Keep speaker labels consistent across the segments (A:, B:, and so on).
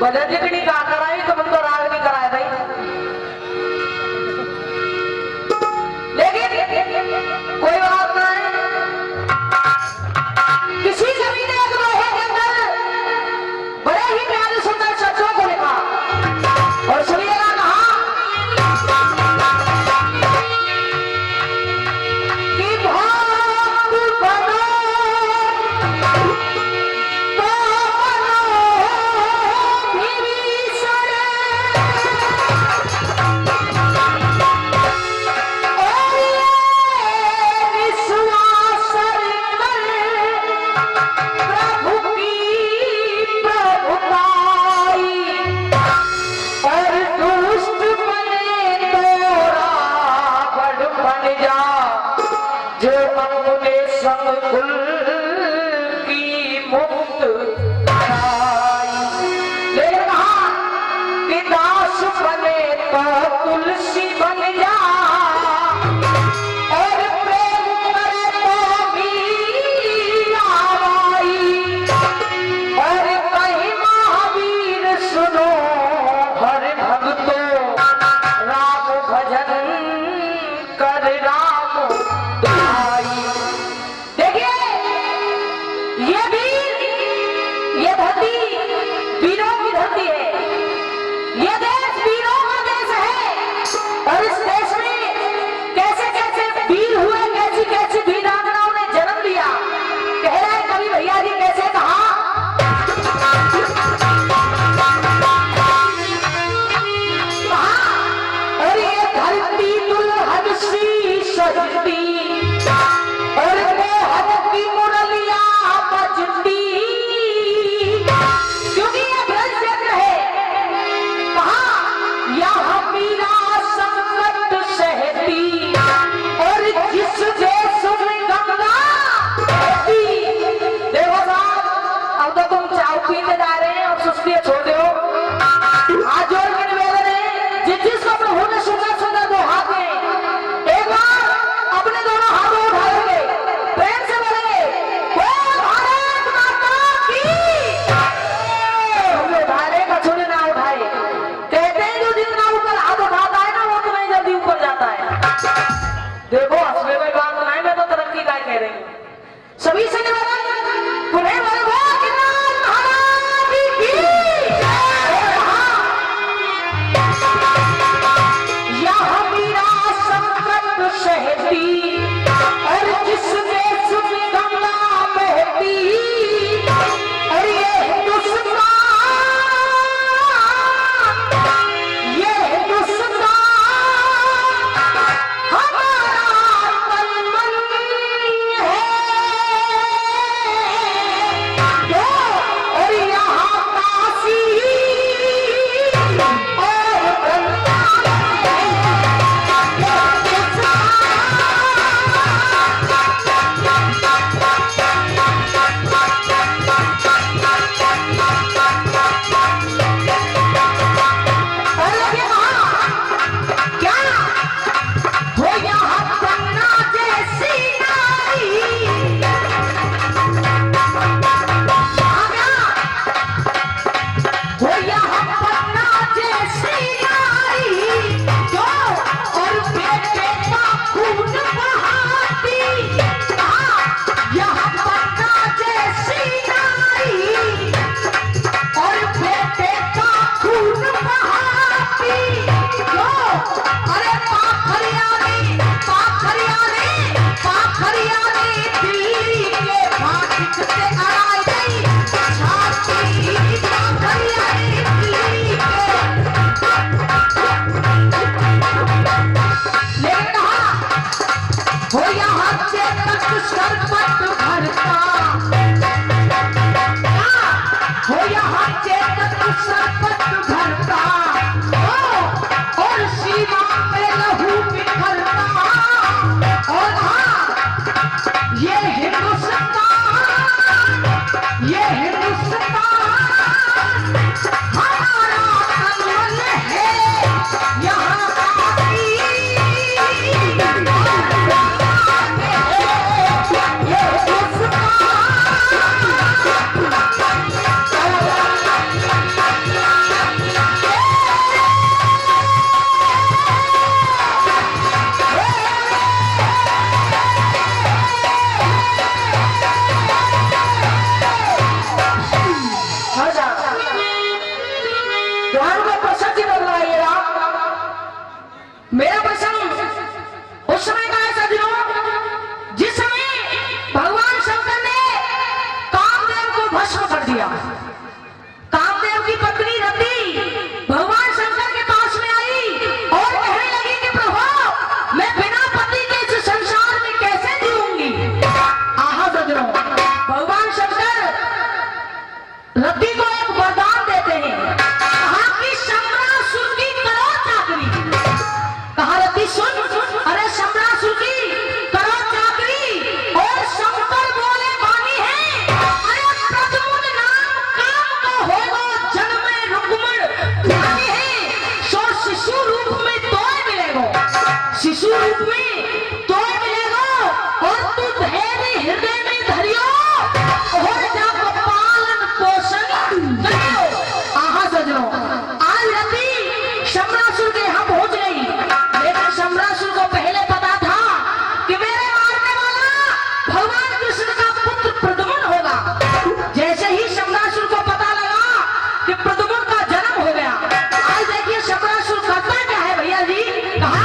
A: भजन जितनी का कराई तो मन तो राग नहीं कराया भाई। लेकिन कोई बात नहीं, किसी कवि ने एक दोहे के अंदर बड़े ही प्यारे सुंदर शब्दों को लिखा और सुनिएगा कहा कि भक्त बनो तुलसी बन जा और प्रेम करे तो भी आई और कहीं महावीर सुनो हर भक्तों राम भजन कर राम आई। देखिए ये वीर ये धरती वीरों की धरती है, ये देश वीरों का देश है और इस देश में ध्यान में प्रसंग की बदला ये रहा। मेरा प्रसंग उस समय का है सज्जनों, जिस समय भगवान शंकर ने कामदेव को भस्म कर दिया। कामदेव की पत्नी रति भगवान शंकर के पास में आई और कहने लगी कि प्रभु मैं बिना पति के इस संसार में कैसे जीऊंगी। आहा सज्जनों, भगवान शंकर रति को एक वरदान देते हैं, कहा कि शंबरासुर की करो चाकरी। कहा रति सुन, अरे शंबरासुर की करो चाकरी। और शंकर बोले वाणी है, अरे प्रद्युम्न नाम काम का होगा जन्मे रुक्मण वाणी है। सो शिशु रूप में तोय मिलेगा, शिशु रूप में तोय मिलेगा। और तू धैर्य हृदय में धरियो और जाको पालन पोषण करियो। आहा सजनो, आज रति शंबरासुर के यहाँ पहुंच गई, लेकिन शंबरासुर को पहले पता था कि मेरे मारने वाला भगवान कृष्ण का पुत्र प्रद्युम्न होगा। जैसे ही शंबरासुर को पता लगा कि प्रद्युम्न का जन्म हो गया, आज देखिए शंबरासुर करता क्या है भैया जी। कहा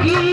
A: कि